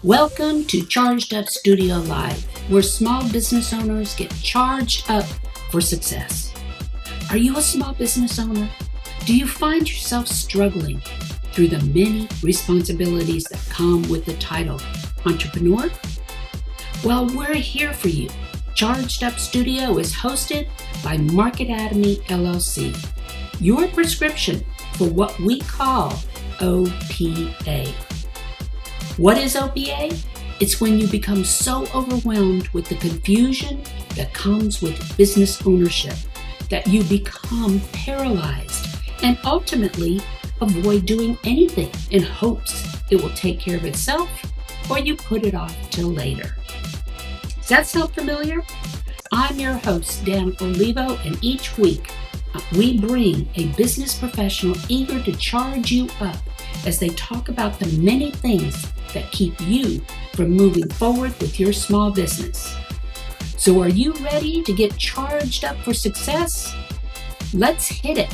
Welcome to Charged Up Studio Live, where small business owners get charged up for success. Are you a small business owner? Do you find yourself struggling through the many responsibilities that come with the title entrepreneur? Well, we're here for you. Charged Up Studio is hosted by Marketatomy LLC, your prescription for what we call O.P.A. What is O.P.A? It's when you become so overwhelmed with the confusion that comes with business ownership that you become paralyzed and ultimately avoid doing anything in hopes it will take care of itself, or you put it off till later. Does that sound familiar? I'm your host, Dan Olivo, and each week we bring a business professional eager to charge you up as they talk about the many things that keep you from moving forward with your small business. So are you ready to get charged up for success? Let's hit it.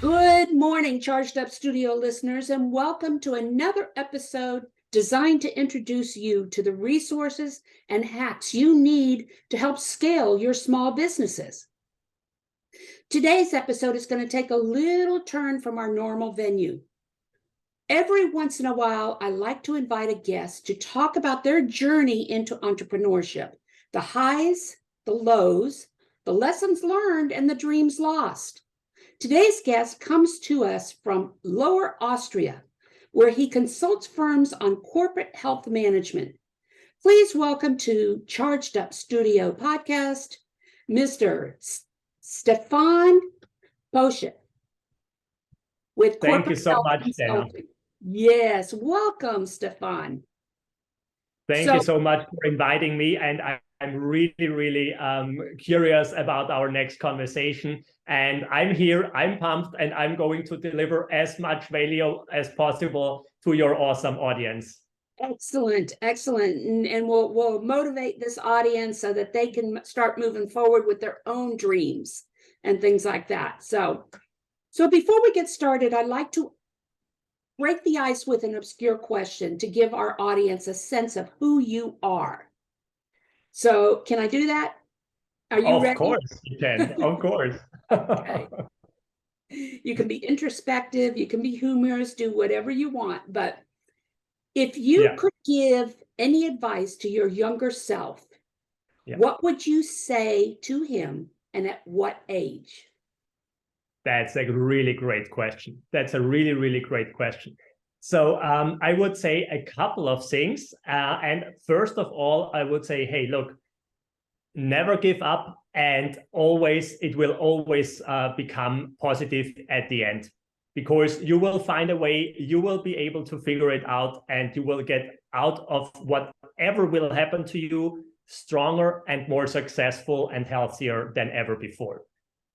Good morning, Charged Up Studio listeners, and welcome to another episode designed to introduce you to the resources and hacks you need to help scale your small businesses. Today's episode is going to take a little turn from our normal venue. Every once in a while, I like to invite a guest to talk about their journey into entrepreneurship, the highs, the lows, the lessons learned, and the dreams lost. Today's guest comes to us from Lower Austria, where he consults firms on corporate health management. Please welcome to Charged Up Studio podcast, Mr. Stephan Poschik with Thank you so much, Stephan. Yes, welcome, Stephan. Thank you so much for inviting me, and I'm really curious about our next conversation. And I'm here, I'm pumped, and I'm going to deliver as much value as possible to your awesome audience. Excellent. And we'll motivate this audience so that they can start moving forward with their own dreams and things like that. So before we get started, I'd like to break the ice with an obscure question to give our audience a sense of who you are. So can I do that? Are you ready? Of course you can. Of course. Okay. You can be introspective, you can be humorous, do whatever you want, but if you could give any advice to your younger self, what would you say to him and at what age? That's a really great question. That's a really great question. So I would say a couple of things. And first of all, I would say, hey, look, never give up, and it will always become positive at the end. Because you will find a way, you will be able to figure it out, and you will get out of whatever will happen to you stronger and more successful and healthier than ever before.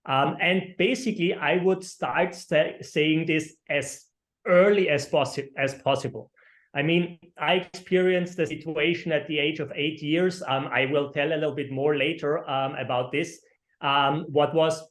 And basically, I would start saying this as early as possible. I mean, I experienced the situation at the age of 8 years. I will tell a little bit more later about this, what was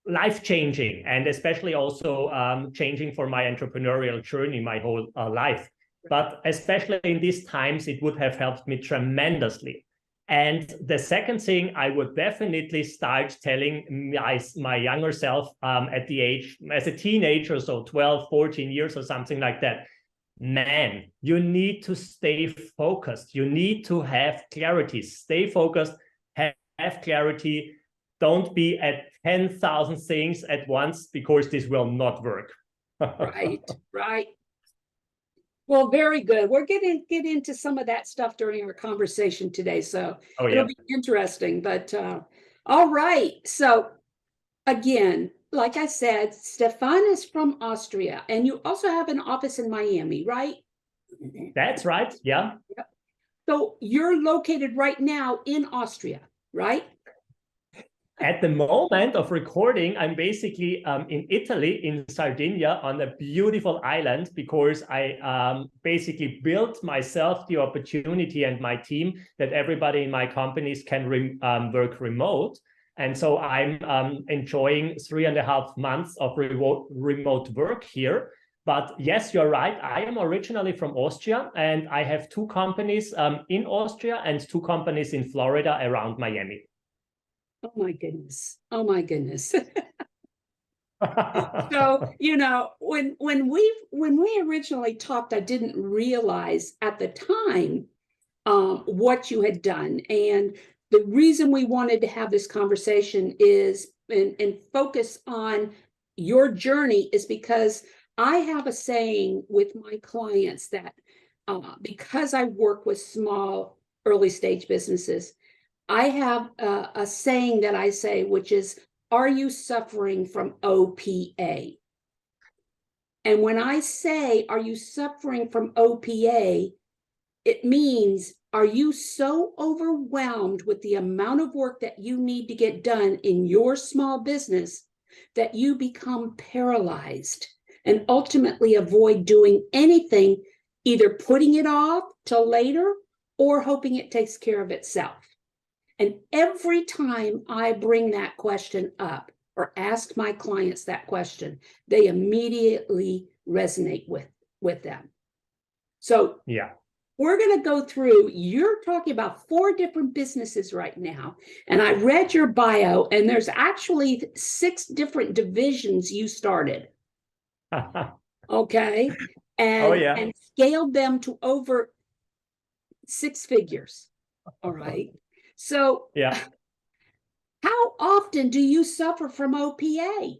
life-changing, and especially also changing for my entrepreneurial journey my whole life. But especially in these times, it would have helped me tremendously. And the second thing, I would definitely start telling my younger self at the age, as a teenager, so 12, 14 years or something like that, man, you need to stay focused. You need to have clarity. Stay focused, have clarity. Don't be at 10,000 things at once, because this will not work. Right. Well, very good. We're going to get into some of that stuff during our conversation today, so it'll be interesting. But all right. So again, like I said, Stephan is from Austria, and you also have an office in Miami, right? That's right. Yeah. So you're located right now in Austria, right? At the moment of recording, I'm basically in Italy, in Sardinia, on a beautiful island, because I basically built myself the opportunity, and my team, that everybody in my companies can work remote. And so I'm enjoying 3.5 months of remote work here. But yes, you're right. I am originally from Austria, and I have 2 companies in Austria and 2 companies in Florida around Miami. Oh my goodness. Oh my goodness. So, when we originally talked, I didn't realize at the time what you had done. And the reason we wanted to have this conversation is and focus on your journey is because I have a saying with my clients that because I work with small early stage businesses, I have a saying that I say, which is, are you suffering from O.P.A? And when I say, are you suffering from O.P.A, it means, are you so overwhelmed with the amount of work that you need to get done in your small business that you become paralyzed and ultimately avoid doing anything, either putting it off till later or hoping it takes care of itself? And every time I bring that question up or ask my clients that question, they immediately resonate with them. So Yeah. we're going to go through, you're talking about 4 different businesses right now. And I read your bio, and there's actually 6 different divisions you started. Okay. And scaled them to over 6 figures. All right. So yeah. How often do you suffer from O.P.A?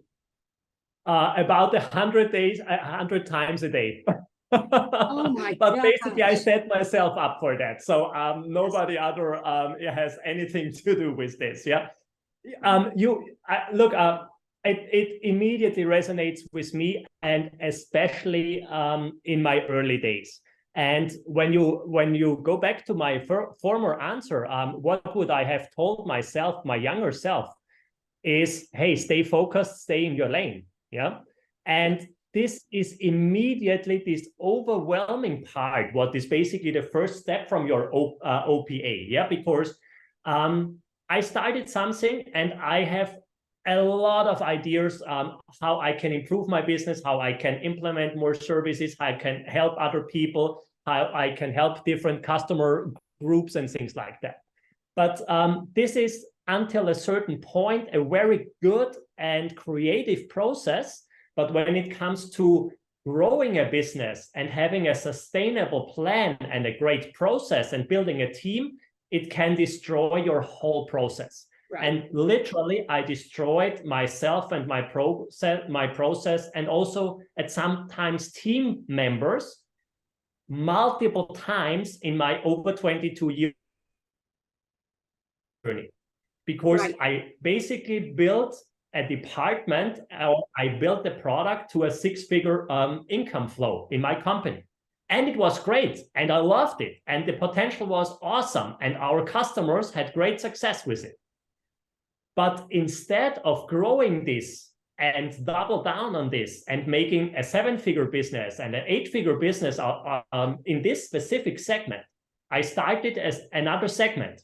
About 100 times a day. Oh my But gosh. basically, I set myself up for that. So nobody other has anything to do with this. Yeah. It immediately resonates with me, and especially in my early days. And when you go back to my former answer, what would I have told myself, my younger self, is, hey, stay focused, stay in your lane. Yeah. And this is immediately this overwhelming part, what is basically the first step from your O.P.A. Yeah. Because I started something and I have a lot of ideas how I can improve my business, how I can implement more services, how I can help other people, how I can help different customer groups and things like that. But this is, until a certain point, a very good and creative process. But when it comes to growing a business and having a sustainable plan and a great process and building a team, it can destroy your whole process. Right. And literally, I destroyed myself and my process, and also at sometimes team members multiple times in my over 22 year journey, because right. I basically built a department, I built the product to a 6-figure income flow in my company. And it was great, and I loved it, and the potential was awesome, and our customers had great success with it. But instead of growing this and double down on this and making a 7-figure business and an 8-figure business in this specific segment, I started as another segment.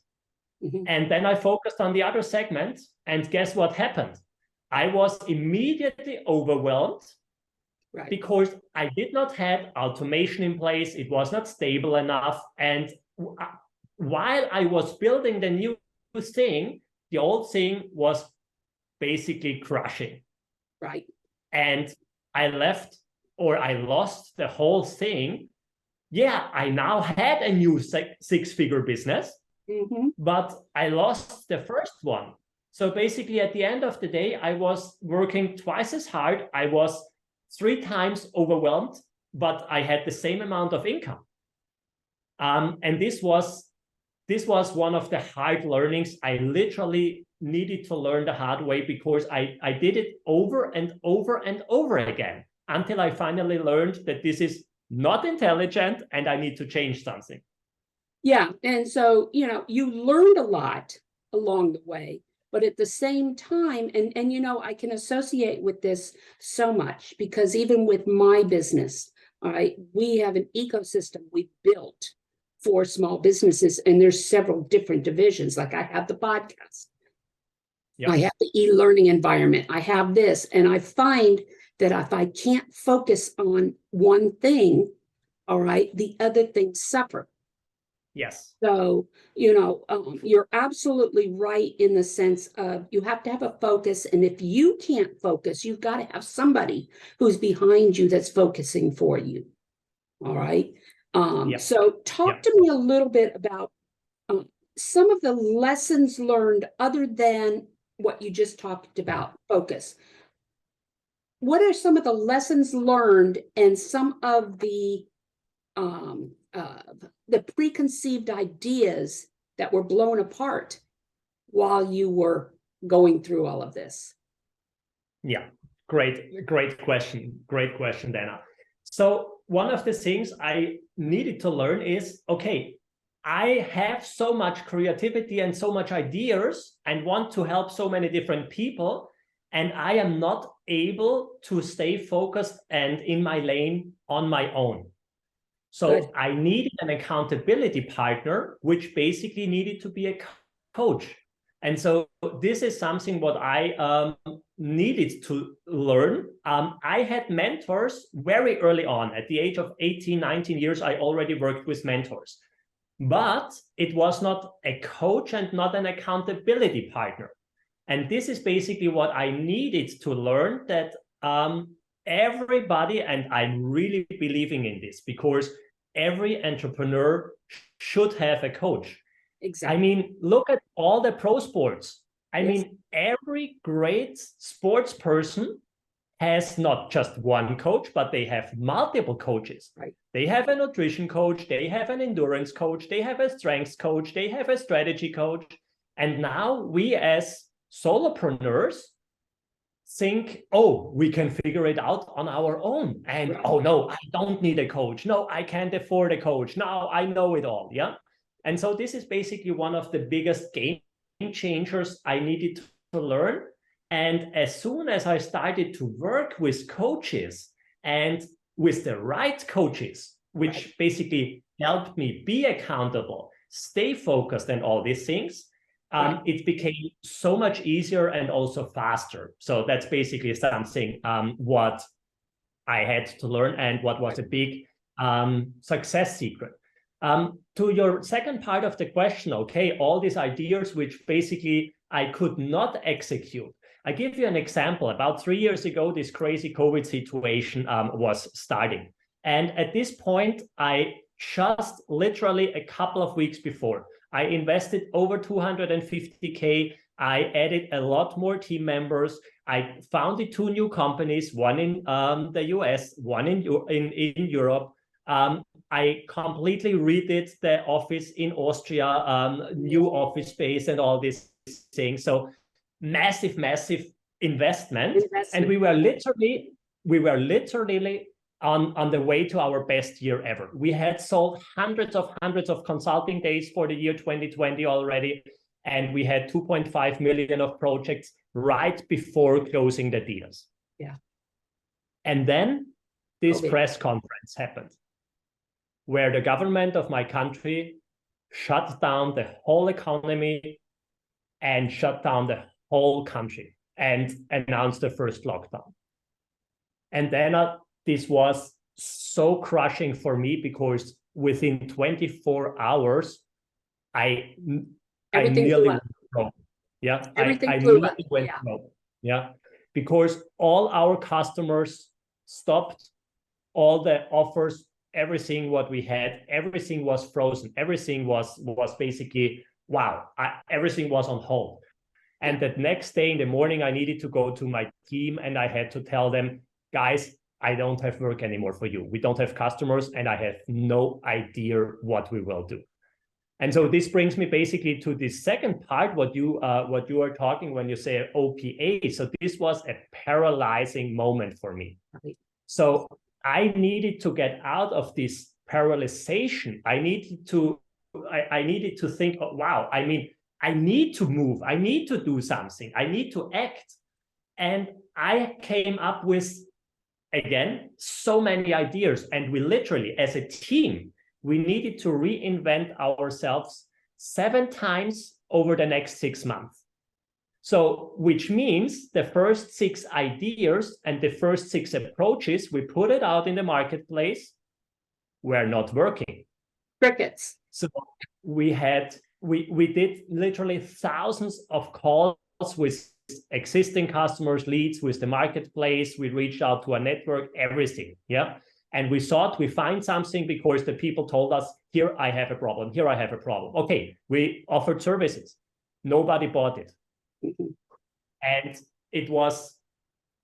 Mm-hmm. And then I focused on the other segment, and guess what happened? I was immediately overwhelmed. Right. Because I did not have automation in place. It was not stable enough. And while I was building the new thing, the old thing was basically crushing. Right. And I lost the whole thing. Yeah, I now had a new 6-figure business, mm-hmm. but I lost the first one. So basically, at the end of the day, I was working twice as hard. I was 3 times overwhelmed, but I had the same amount of income. And this was one of the hard learnings. I literally needed to learn the hard way, because I did it over and over and over again until I finally learned that this is not intelligent and I need to change something. Yeah. And so, you learned a lot along the way. But at the same time, and I can associate with this so much, because even with my business, all right, we have an ecosystem we built for small businesses, and there's several different divisions. Like I have the podcast, yep. I have the e-learning environment, I have this, and I find that if I can't focus on one thing, all right, the other things suffer. Yes. So, you're absolutely right in the sense of you have to have a focus. And if you can't focus, you've got to have somebody who's behind you that's focusing for you. All right. So talk to me a little bit about some of the lessons learned other than what you just talked about, focus. What are some of the lessons learned and some of the preconceived ideas that were blown apart while you were going through all of this? Yeah, great question. Great question, Dana. So one of the things I needed to learn is, okay, I have so much creativity and so much ideas and want to help so many different people, and I am not able to stay focused and in my lane on my own. So Good. I needed an accountability partner, which basically needed to be a coach. And so this is something what I needed to learn. I had mentors very early on. At the age of 18, 19 years, I already worked with mentors. But it was not a coach and not an accountability partner. And this is basically what I needed to learn, that everybody, and I'm really believing in this, because every entrepreneur should have a coach. Exactly. I mean, look at all the pro sports. I mean, every great sports person has not just one coach, but they have multiple coaches. Right. They have a nutrition coach, they have an endurance coach, they have a strengths coach, they have a strategy coach. And now we as solopreneurs think, oh, we can figure it out on our own. And right. Oh, no, I don't need a coach. No, I can't afford a coach. Now I know it all. Yeah. And so this is basically one of the biggest game changers I needed to learn. And as soon as I started to work with coaches and with the right coaches, which basically helped me be accountable, stay focused, and all these things, it became so much easier and also faster. So that's basically something what I had to learn and what was a big success secret. To your second part of the question, okay, all these ideas which basically I could not execute. I give you an example. About 3 years ago, this crazy COVID situation was starting. And at this point, I just literally a couple of weeks before, I invested over 250K. I added a lot more team members. I founded 2 new companies, one in the US, one in Europe. I completely redid the office in Austria, new office space and all these things. So massive investment. And we were literally on the way to our best year ever. We had sold hundreds of consulting days for the year 2020 already. And we had 2.5 million of projects right before closing the deals. Yeah. And then this press conference happened, where the government of my country shut down the whole economy and shut down the whole country and announced the first lockdown. And then this was so crushing for me, because within 24 hours, I nearly went broke. Yeah, I nearly went broke. Yeah, because all our customers stopped, all the offers, everything what we had, everything was frozen. Everything was basically, wow, everything was on hold. And that next day in the morning, I needed to go to my team and I had to tell them, guys, I don't have work anymore for you. We don't have customers and I have no idea what we will do. And so this brings me basically to the second part, what you are talking when you say O.P.A. So this was a paralyzing moment for me. So I needed to get out of this paralyzation. I needed to think, oh, wow, I mean, I need to move. I need to do something. I need to act. And I came up with, again, so many ideas. And we literally, as a team, we needed to reinvent ourselves 7 times over the next 6 months. So, which means the first 6 ideas and the first 6 approaches, we put it out in the marketplace, were not working. Crickets. So we did literally thousands of calls with existing customers, leads, with the marketplace. We reached out to a network, everything. Yeah. And we thought we find something because the people told us, here I have a problem, here I have a problem. Okay, we offered services. Nobody bought it. And it was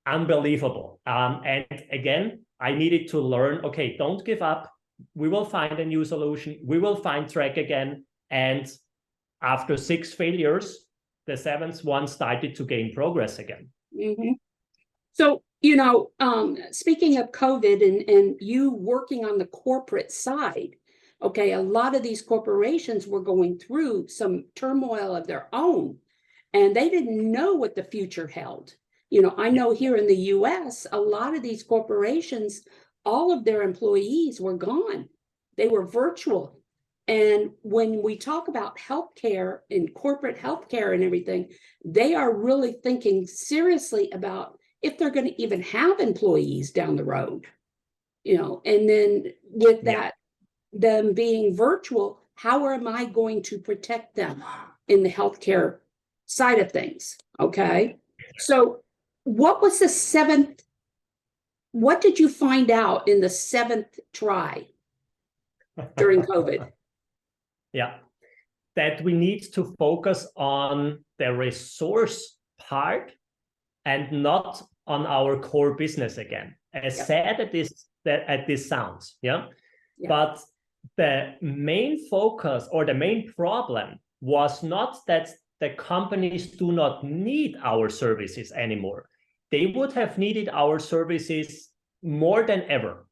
unbelievable. And again, I needed to learn, okay, don't give up. We will find a new solution. We will find track again. And after 6 failures, the 7th one started to gain progress again. Mm-hmm. So, speaking of COVID and you working on the corporate side, okay, a lot of these corporations were going through some turmoil of their own, and they didn't know what the future held. I know here in the US, a lot of these corporations, all of their employees were gone. They were virtual. And when we talk about healthcare and corporate healthcare and everything, they are really thinking seriously about if they're going to even have employees down the road, and then with that, them being virtual, how am I going to protect them in the healthcare side of things? Okay. So what was the 7th? What did you find out in the 7th try during COVID? Yeah, that we need to focus on the resource part and not on our core business again. As sad as this sounds, but the main focus or the main problem was not that the companies do not need our services anymore. They would have needed our services more than ever.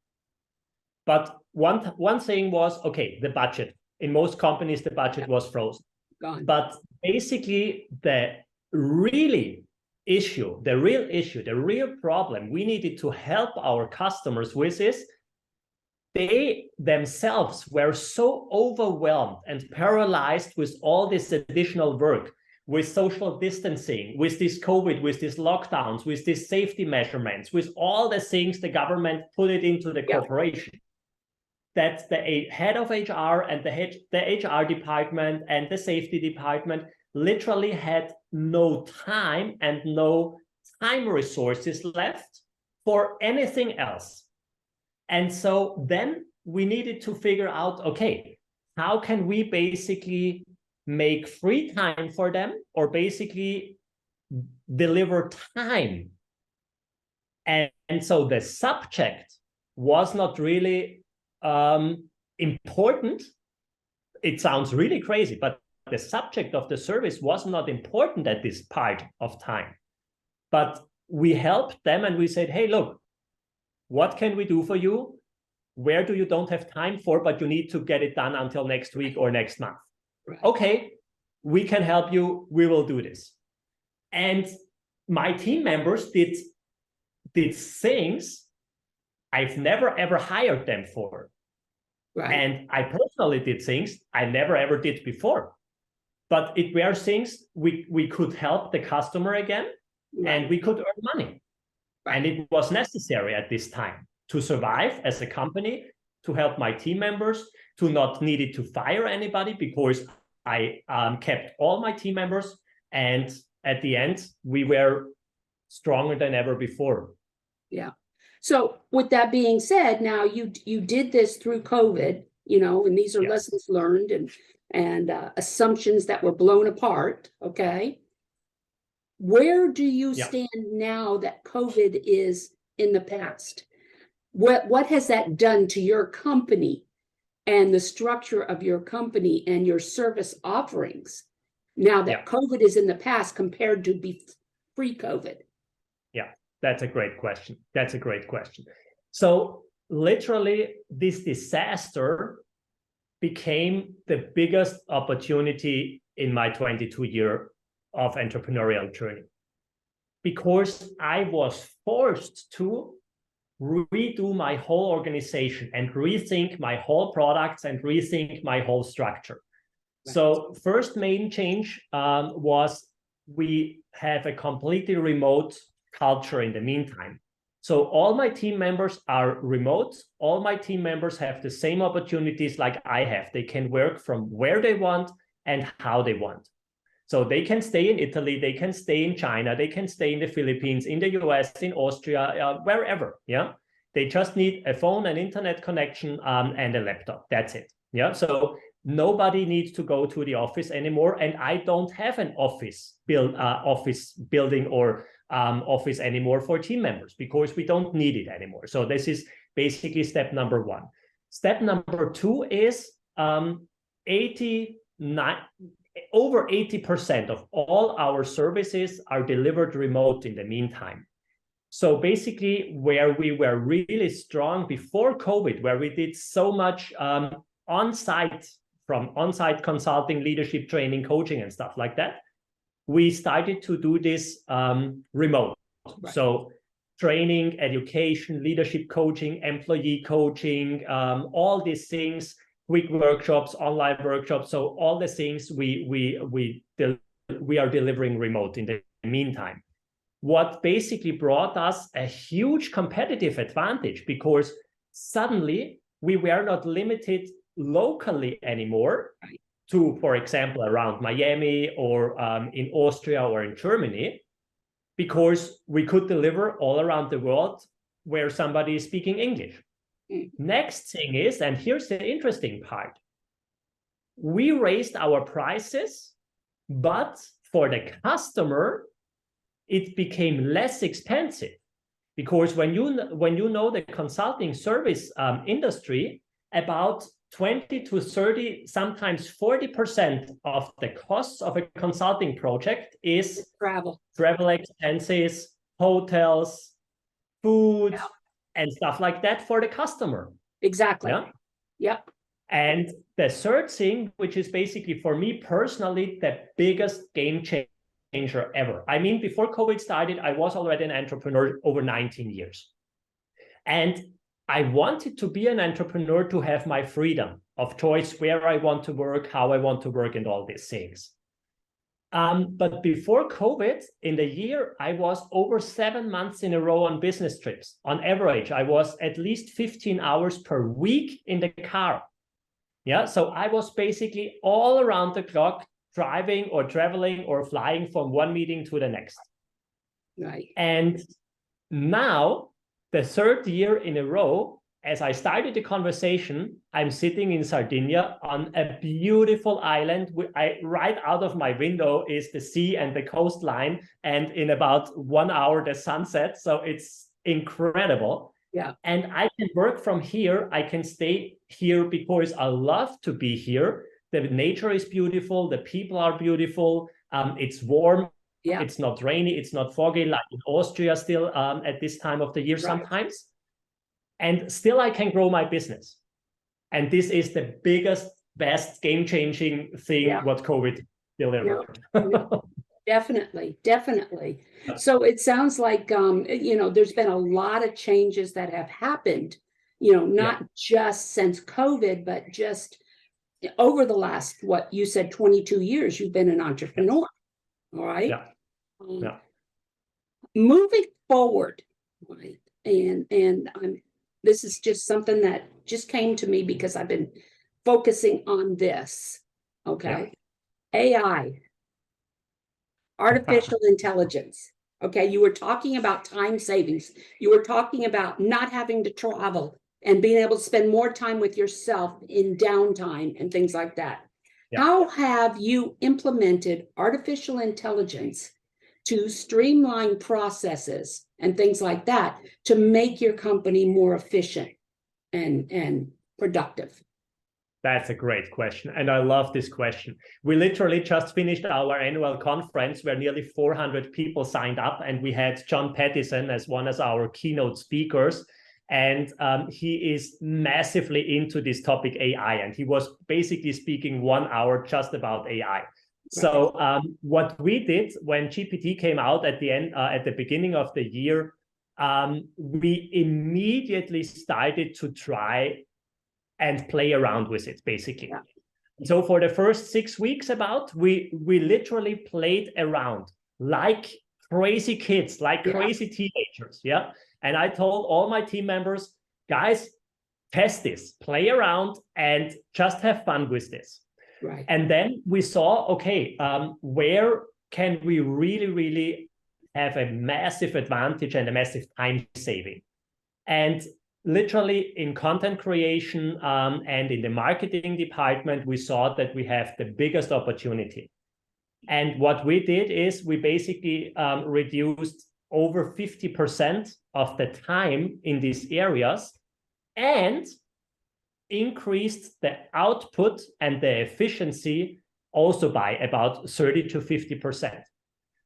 But one thing was, okay, the budget. In most companies, the budget was frozen. Gone. But basically, the real issue, the real problem we needed to help our customers with is they themselves were so overwhelmed and paralyzed with all this additional work, with social distancing, with this COVID, with these lockdowns, with these safety measurements, with all the things the government put it into the corporation. That the head of HR and the HR department and the safety department literally had no time and no time resources left for anything else. And so then we needed to figure out, okay, how can we basically make free time for them or basically deliver time? And so the subject was not really important. It sounds really crazy, but the subject of the service was not important at this part of time. But we helped them and we said, hey, look, what can we do for you? Where do you don't have time for, but you need to get it done until next week or next month? Right. Okay, we can help you. We will do this. And my team members did things I've never, ever hired them for. Right. And I personally did things I never, ever did before. But it were things we could help the customer again, and we could earn money. Right. And it was necessary at this time to survive as a company, to help my team members, to not needed to fire anybody because I kept all my team members. And at the end, we were stronger than ever before. Yeah. So with that being said, now you did this through COVID, and these are lessons learned and assumptions that were blown apart. Okay. Where do you stand now that COVID is in the past? What has that done to your company and the structure of your company and your service offerings now that COVID is in the past compared to pre-COVID? Yeah, that's a great question. So literally, this disaster became the biggest opportunity in my 22-year of entrepreneurial journey, because I was forced to redo my whole organization and rethink my whole products and rethink my whole structure. Right. So first main change was we have a completely remote culture in the meantime. So all my team members are remote. All my team members have the same opportunities like I have. They can work from where they want and how they want. So they can stay in Italy, they can stay in China, they can stay in the Philippines, in the US, in Austria, wherever. Yeah, they just need a phone, an internet connection, and a laptop. That's it. Yeah, so nobody needs to go to the office anymore, and I don't have an office building or office anymore for team members because we don't need it anymore. So this is basically step number one. Step number two is over 80% of all our services are delivered remote in the meantime. So basically, where we were really strong before COVID, where we did so much on-site consulting, leadership training, coaching, and stuff like that, we started to do this remote. Right. So training, education, leadership coaching, employee coaching, all these things, quick workshops, online workshops. So all the things we are delivering remote in the meantime. What basically brought us a huge competitive advantage, because suddenly we were not limited locally anymore to, for example, around Miami or in Austria or in Germany, because we could deliver all around the world where somebody is speaking English. Next thing is, and here's the interesting part, we raised our prices, but for the customer, it became less expensive, because when you know the consulting service industry, about 20 to 30, sometimes 40% of the costs of a consulting project is travel expenses, hotels, food, and stuff like that for the customer. Exactly. Yeah. Yep. And the third thing, which is basically for me personally, the biggest game changer ever. I mean, before COVID started, I was already an entrepreneur over 19 years. And I wanted to be an entrepreneur to have my freedom of choice, where I want to work, how I want to work, and all these things. But before COVID, in the year, I was over 7 months in a row on business trips. On average, I was at least 15 hours per week in the car. Yeah, so I was basically all around the clock, driving or traveling or flying from one meeting to the next. Right. And now, the third year in a row, as I started the conversation, I'm sitting in Sardinia on a beautiful island. Right out of my window is the sea and the coastline, and in about 1 hour, the sunset. So it's incredible. Yeah. And I can work from here. I can stay here because I love to be here. The nature is beautiful. The people are beautiful. It's warm. Yeah. It's not rainy. It's not foggy like in Austria still at this time of the year sometimes. And still I can grow my business. And this is the biggest, best game-changing thing what COVID delivered. Definitely. So it sounds like, there's been a lot of changes that have happened, not just since COVID, but just over the last, what you said, 22 years, you've been an entrepreneur. All right. Moving forward, right? And this is just something that just came to me because I've been focusing on this. Okay. AI, artificial intelligence. Okay. You were talking about time savings. You were talking about not having to travel and being able to spend more time with yourself in downtime and things like that. How have you implemented artificial intelligence to streamline processes and things like that to make your company more efficient and productive? That's a great question. And I love this question. We literally just finished our annual conference where nearly 400 people signed up, and we had John Pattison as one of our keynote speakers. And he is massively into this topic AI, and he was basically speaking 1 hour just about AI. Right. So what we did when GPT came out at the beginning of the year, we immediately started to try and play around with it, basically. Yeah. So for the first 6 weeks we literally played around. like crazy kids, like crazy teenagers. Yeah. And I told all my team members, guys, test this, play around, and just have fun with this. Right. And then we saw, okay, where can we really, really have a massive advantage and a massive time saving? And literally in content creation and in the marketing department, we saw that we have the biggest opportunity. And what we did is we basically reduced over 50% of the time in these areas and increased the output and the efficiency also by about 30 to 50%.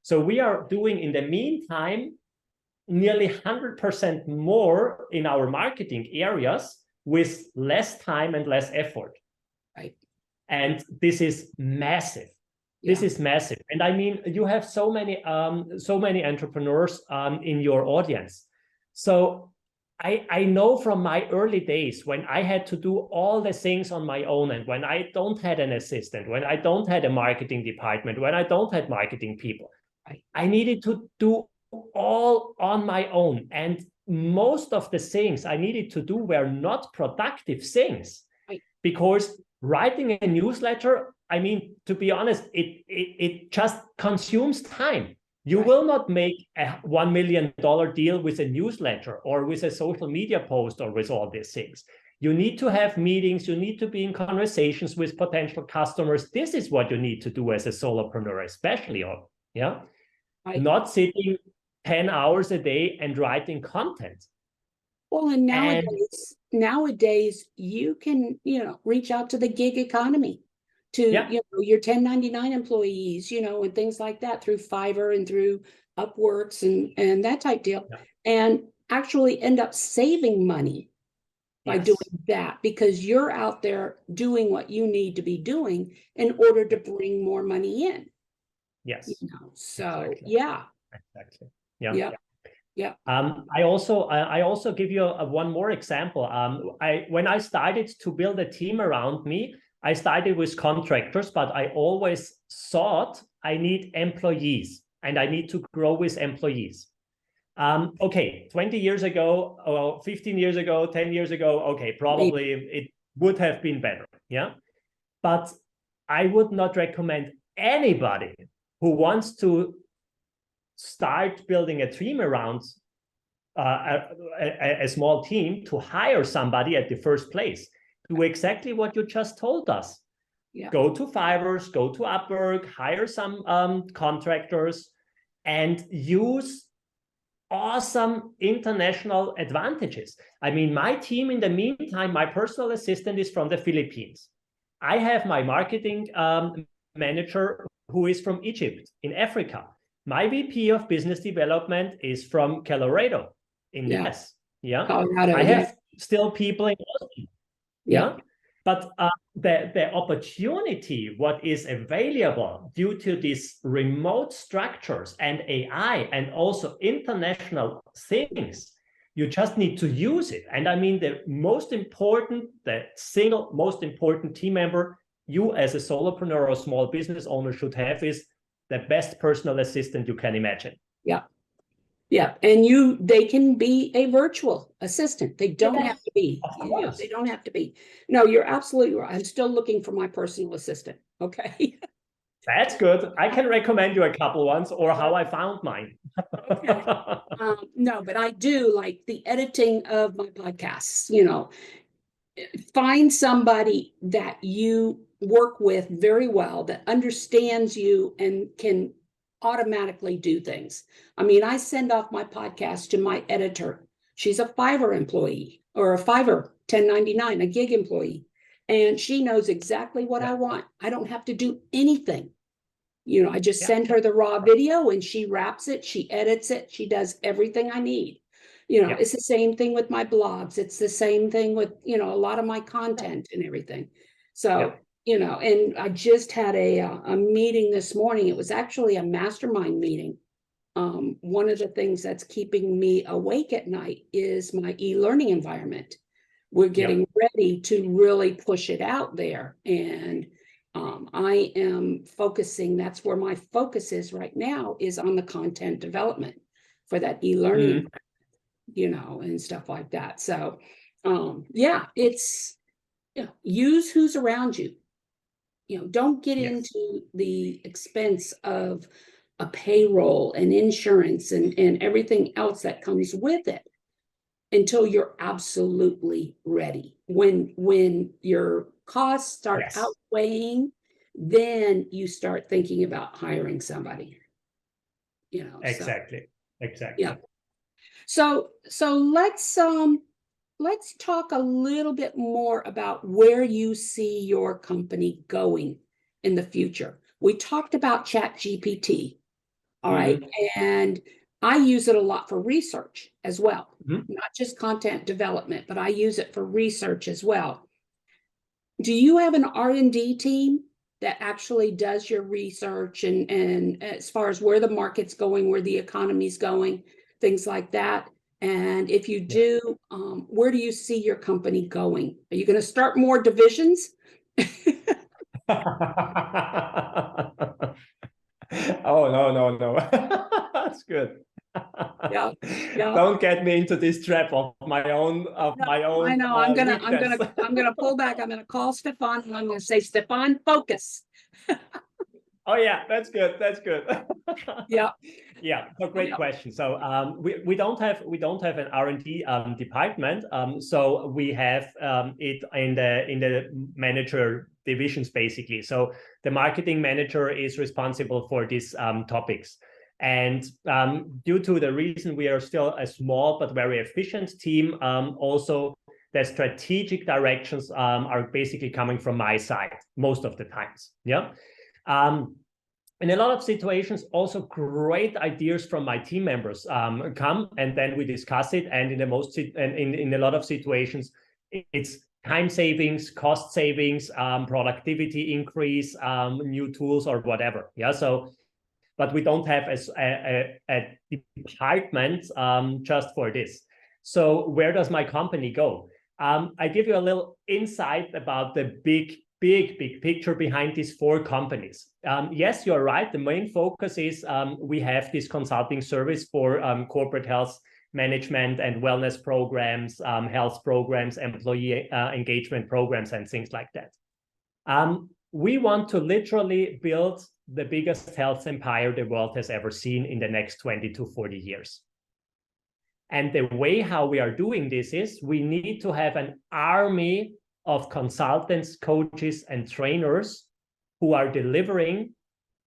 So we are doing in the meantime nearly 100% more in our marketing areas with less time and less effort. Right. And this is massive. This is massive. And I mean, you have so many entrepreneurs in your audience. So I know from my early days when I had to do all the things on my own, and when I don't had an assistant, when I don't had a marketing department, when I don't had marketing people, I needed to do all on my own. And most of the things I needed to do were not productive things, because writing a newsletter, I mean, to be honest, it just consumes time. You will not make a $1 million deal with a newsletter or with a social media post or with all these things. You need to have meetings. You need to be in conversations with potential customers. This is what you need to do as a solopreneur, especially, not sitting 10 hours a day and writing content. Well, and nowadays you can, reach out to the gig economy, to your 1099 employees, and things like that through Fiverr and through Upworks and that type deal, and actually end up saving money by doing that, because you're out there doing what you need to be doing in order to bring more money in. Yes. So exactly. Yeah. I also give you one more example. When I started to build a team around me, I started with contractors, but I always thought I need employees and I need to grow with employees. 20 years ago, or 15 years ago, 10 years ago, probably it would have been better. Yeah. But I would not recommend anybody who wants to start building a team around a small team to hire somebody at the first place. Do exactly what you just told us. Go to Fiverr, go to Upwork, hire some contractors, and use awesome international advantages. I mean, my team in the meantime, my personal assistant is from the Philippines. I have my marketing manager who is from Egypt in Africa. My VP of business development is from Colorado in the US. Colorado, I have still people in Austin. But the opportunity, what is available due to these remote structures and AI and also international things, you just need to use it. And I mean, the single most important team member you as a solopreneur or small business owner should have is the best personal assistant you can imagine. Yeah, and they can be a virtual assistant. They don't have to be. They don't have to be. No, you're absolutely right. I'm still looking for my personal assistant. Okay. That's good. I can recommend you a couple ones, or how I found mine. No, but I do like the editing of my podcasts. Find somebody that you work with very well, that understands you and can automatically do things. I mean, I send off my podcast to my editor. She's a Fiverr employee, or a Fiverr 1099, a gig employee. And she knows exactly what I want. I don't have to do anything. I just send her the raw video and she wraps it, she edits it, she does everything I need. It's the same thing with my blogs. It's the same thing with, a lot of my content and everything. So and I just had a meeting this morning. It was actually a mastermind meeting. One of the things that's keeping me awake at night is my e-learning environment. We're getting ready to really push it out there. And, I am focusing, that's where my focus is right now, is on the content development for that e-learning, and stuff like that. So, yeah, it's, use who's around you. Don't get into the expense of a payroll and insurance and everything else that comes with it until you're absolutely ready. When your costs start outweighing, then you start thinking about hiring somebody. Exactly. Yeah. So let's talk a little bit more about where you see your company going in the future. We talked about ChatGPT, all right, and I use it a lot for research as well, not just content development, but I use it for research as well. Do you have an R&D team that actually does your research and as far as where the market's going, where the economy's going, things like that? And if you do, where do you see your company going? Are you going to start more divisions? Oh, no. That's good. Yeah. Don't get me into this trap of my own I know. I'm gonna pull back. I'm gonna call Stephan and I'm gonna say, Stephan, focus. Oh yeah, that's good. Yeah. Yeah, so great question. So we don't have an R&D department. So we have it in the manager divisions basically. So the marketing manager is responsible for these topics. And due to the reason we are still a small but very efficient team, also the strategic directions are basically coming from my side most of the times. Yeah. In a lot of situations, also great ideas from my team members come, and then we discuss it. And in a lot of situations, it's time savings, cost savings, productivity increase, new tools or whatever. Yeah. So, but we don't have a department just for this. So where does my company go? I give you a little insight about the big picture behind these 4 companies. Yes, you're right. The main focus is we have this consulting service for corporate health management and wellness programs, health programs, employee engagement programs, and things like that. We want to literally build the biggest health empire the world has ever seen in the next 20 to 40 years. And the way how we are doing this is we need to have an army of consultants, coaches, and trainers who are delivering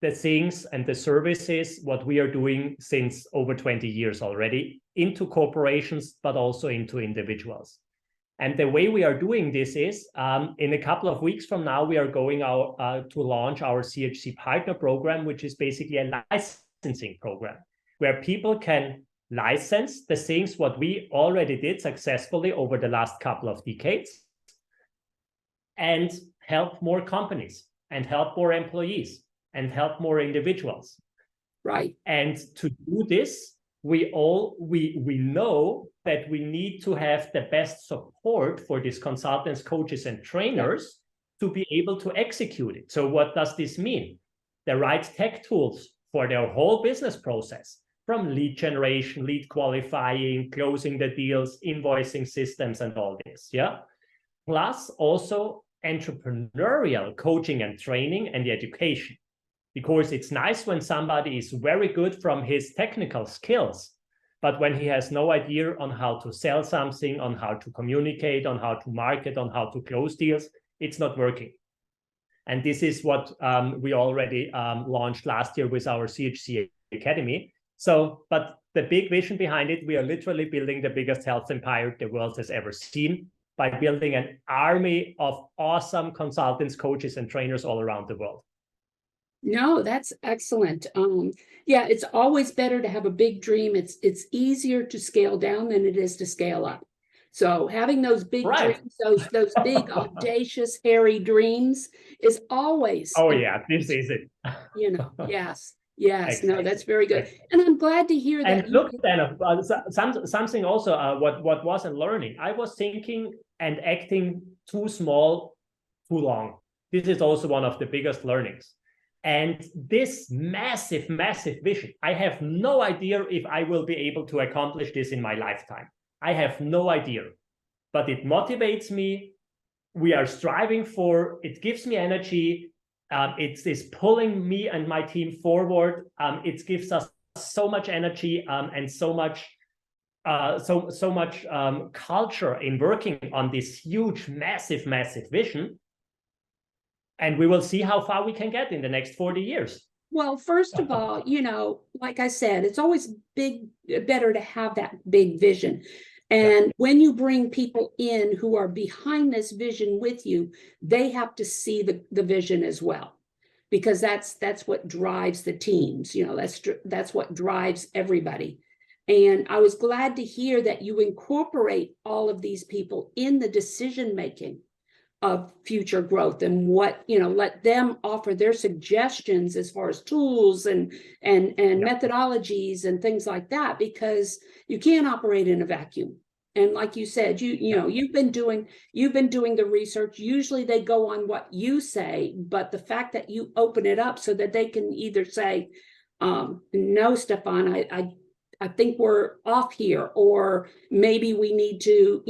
the things and the services, what we are doing since over 20 years already, into corporations, but also into individuals. And the way we are doing this is, in a couple of weeks from now, we are going to launch our CHC Partner Program, which is basically a licensing program, where people can license the things what we already did successfully over the last couple of decades, and help more companies and help more employees and help more individuals. Right. And to do this, we know that we need to have the best support for these consultants, coaches, and trainers to be able to execute it. So what does this mean? The right tech tools for their whole business process, from lead generation, lead qualifying, closing the deals, invoicing systems, and all this. Yeah. Plus also entrepreneurial coaching and training and the education, because it's nice when somebody is very good from his technical skills, but when he has no idea on how to sell something, on how to communicate, on how to market, on how to close deals, it's not working. And this is what we already launched last year with our CHC Academy. So, but the big vision behind it, we are literally building the biggest health empire the world has ever seen, by building an army of awesome consultants, coaches, and trainers all around the world. No, that's excellent. Yeah, it's always better to have a big dream. It's easier to scale down than it is to scale up. So having those big dreams, those big, audacious, hairy dreams is always. Oh yeah, this is it. Yes. Exactly. No, that's very good. And I'm glad to hear that. And look, then something also what wasn't learning. I was thinking and acting too small, too long. This is also one of the biggest learnings. And this massive, massive vision, I have no idea if I will be able to accomplish this in my lifetime. I have no idea, but it motivates me. We are striving for, it gives me energy. It is pulling me and my team forward. It gives us so much energy and so much culture in working on this huge, massive, massive vision. And we will see how far we can get in the next 40 years. Well, first of all, like I said, it's always better to have that big vision. And when you bring people in who are behind this vision with you, they have to see the vision as well, because that's what drives the teams. That's what drives everybody. And I was glad to hear that you incorporate all of these people in the decision making of future growth, and what, let them offer their suggestions as far as tools and methodologies and things like that, because you can't operate in a vacuum. And like you said, you've been doing the research. Usually they go on what you say, but the fact that you open it up so that they can either say, no, Stephan, I think we're off here, or maybe we need to,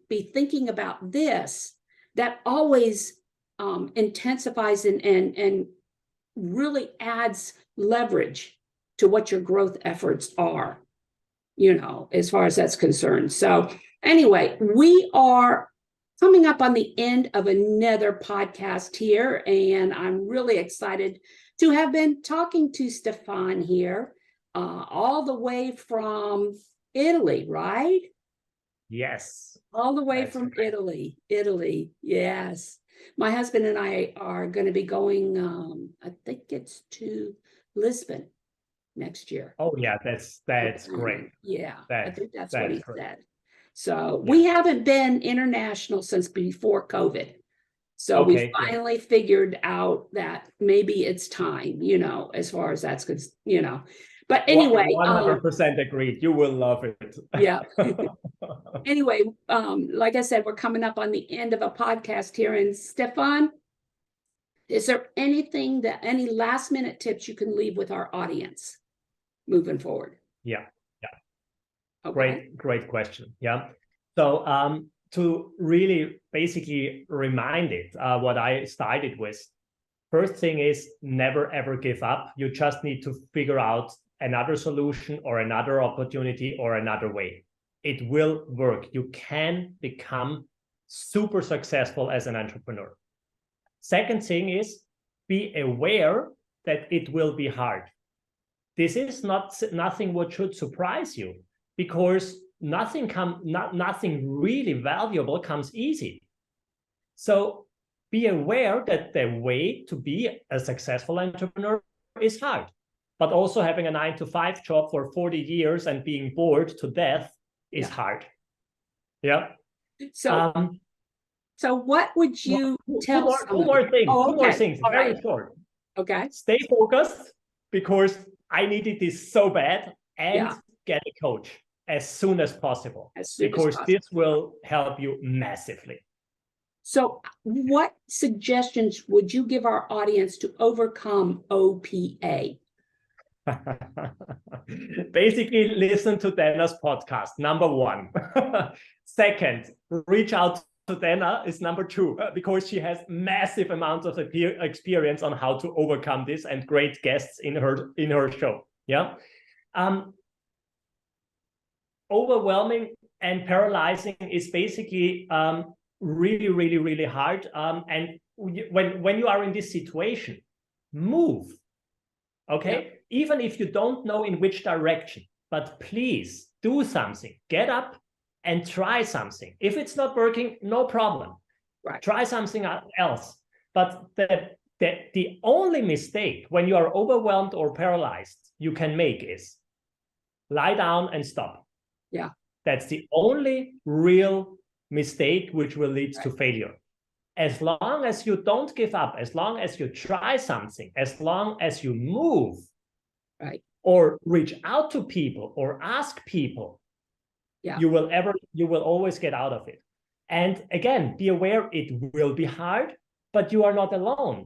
be thinking about this. That always intensifies and really adds leverage to what your growth efforts are, as far as that's concerned. So anyway, we are coming up on the end of another podcast here, and I'm really excited to have been talking to Stephan here, all the way from Italy, right? Yes. All the way from Italy. Yes. My husband and I are going to be going, I think it's to Lisbon next year. Oh yeah, that's great. Yeah, I think that's what he said. So yeah. We haven't been international since before COVID. So we finally figured out that maybe it's time, as far as that's good, But anyway, 100% agreed. You will love it. Yeah. Anyway, like I said, we're coming up on the end of a podcast here. And Stephan, is there any last minute tips you can leave with our audience moving forward? Yeah. Okay. Great question. Yeah. So to really basically remind it, what I started with, first thing is never ever give up. You just need to figure out another solution or another opportunity or another way. It will work. You can become super successful as an entrepreneur. Second thing is be aware that it will be hard. This is nothing what should surprise you, because nothing really valuable comes easy. So be aware that the way to be a successful entrepreneur is hard, but also having a 9-to-5 job for 40 years and being bored to death is hard. Yeah. So what would you tell two more things. Oh, okay. Two more things. All Very right. short. Okay. Stay focused, because I needed this so bad, and get a coach as soon as possible, because this will help you massively. So what suggestions would you give our audience to overcome O.P.A? Basically, listen to Dana's podcast, number 1. Second, reach out to Dana is number 2, because she has massive amounts of experience on how to overcome this, and great guests in her show. Yeah. Overwhelming and paralyzing is basically really, really, really hard. And when you are in this situation, move. Okay. Even if you don't know in which direction, but please do something. Get up and try something. If it's not working, no problem. Right. Try something else. But the only mistake when you are overwhelmed or paralyzed you can make is lie down and stop. Yeah. That's the only real mistake which will lead to failure. As long as you don't give up, as long as you try something, as long as you move, right, or reach out to people or ask people, you will always get out of it. And again, be aware it will be hard, but you are not alone,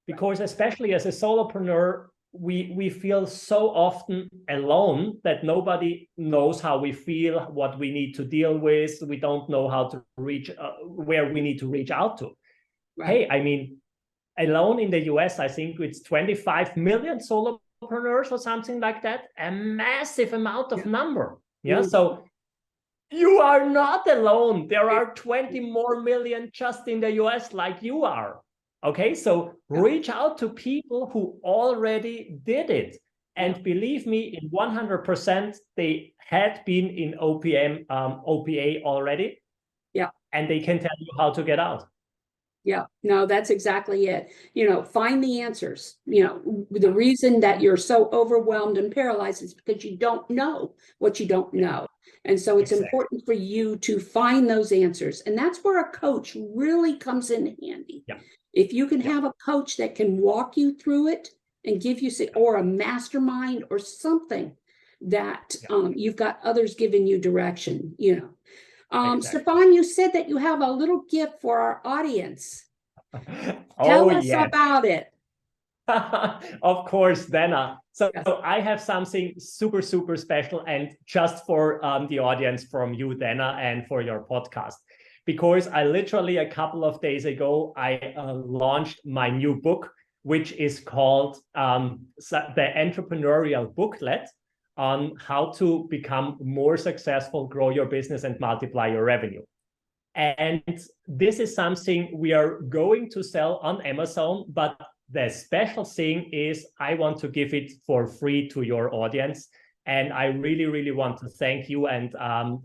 because especially as a solopreneur, we feel so often alone that nobody knows how we feel, what we need to deal with. We don't know how to reach where we need to reach out to. Right. Hey, I mean, alone in the US, I think it's 25 million solopreneurs or something like that, a massive amount of number. Yeah. So you are not alone. There are 20 more million just in the US like you are. Okay, so reach out to people who already did it. And believe me, in 100%, they had been in O.P.A already. Yeah. And they can tell you how to get out. Yeah, no, that's exactly it. Find the answers. The reason that you're so overwhelmed and paralyzed is because you don't know what you don't know. And so it's important for you to find those answers. And that's where a coach really comes in handy. Yeah. If you can have a coach that can walk you through it and give you, or a mastermind or something that you've got others giving you direction, Stephan, you said that you have a little gift for our audience. Tell us about it. Of course, Dana. So I have something super, super special, and just for the audience from you, Dana, and for your podcast. Because I literally, a couple of days ago, I launched my new book, which is called the Entrepreneurial Booklet on how to become more successful, grow your business, and multiply your revenue. And this is something we are going to sell on Amazon, but the special thing is I want to give it for free to your audience. And I really, really want to thank you and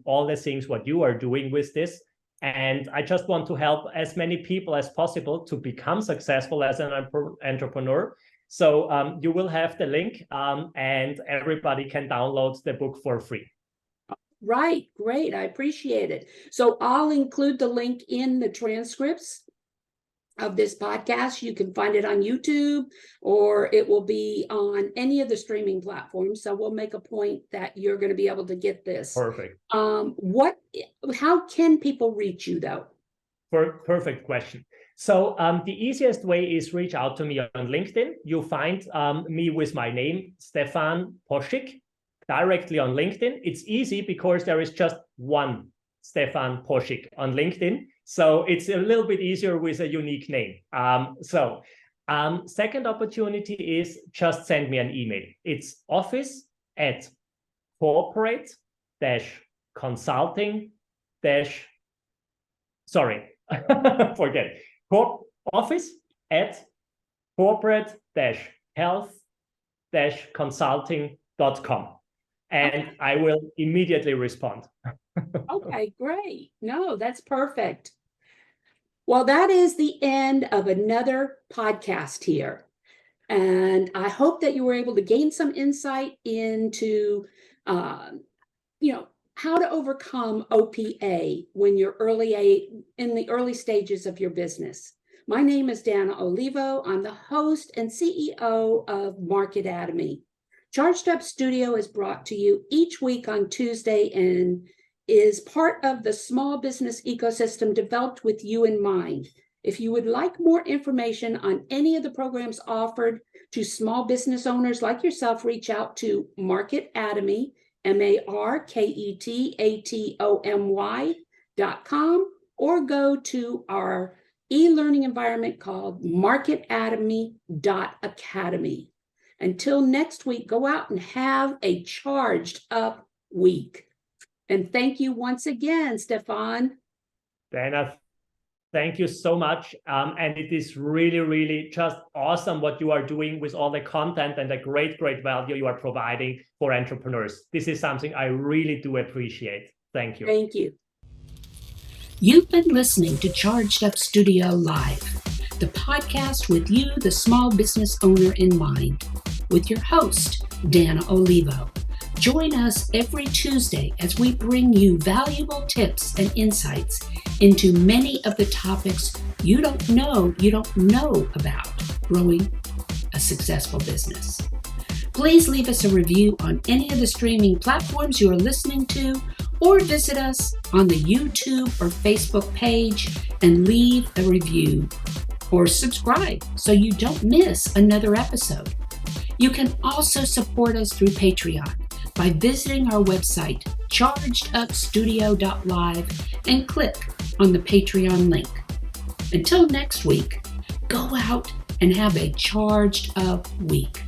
all the things what you are doing with this. And I just want to help as many people as possible to become successful as an entrepreneur. So you will have the link and everybody can download the book for free. Right. Great. I appreciate it. So I'll include the link in the transcripts of this podcast. You can find it on YouTube, or it will be on any of the streaming platforms. So we'll make a point that you're going to be able to get this. Perfect. How can people reach you though? Perfect question. So the easiest way is reach out to me on LinkedIn. You'll find me with my name, Stephan Poschik, directly on LinkedIn. It's easy because there is just one Stephan Poschik on LinkedIn. So it's a little bit easier with a unique name. Second opportunity is just send me an email. It's office@corporate-consulting- forget it. office@corporate-health-consulting.com. And I will immediately respond. Okay, great. No, that's perfect. Well, that is the end of another podcast here. And I hope that you were able to gain some insight into, how to overcome O.P.A when you're in the early stages of your business. My name is Dana Olivo. I'm the host and CEO of Marketatomy. Charged Up Studio is brought to you each week on Tuesday and is part of the small business ecosystem developed with you in mind. If you would like more information on any of the programs offered to small business owners like yourself, reach out to Marketatomy, MarketAtomy.com, or go to our e-learning environment called Marketatomy.academy. Until next week, go out and have a charged up week. And thank you once again, Stephan. Dana, thank you so much. And it is really, really just awesome what you are doing with all the content and the great, great value you are providing for entrepreneurs. This is something I really do appreciate. Thank you. Thank you. You've been listening to Charged Up Studio Live, the podcast with you, the small business owner, in mind, with your host, Dana Olivo. Join us every Tuesday as we bring you valuable tips and insights into many of the topics you don't know about growing a successful business. Please leave us a review on any of the streaming platforms you are listening to, or visit us on the YouTube or Facebook page and leave a review. or subscribe so you don't miss another episode. You can also support us through Patreon by visiting our website, chargedupstudio.live, and click on the Patreon link. Until next week, go out and have a charged up week.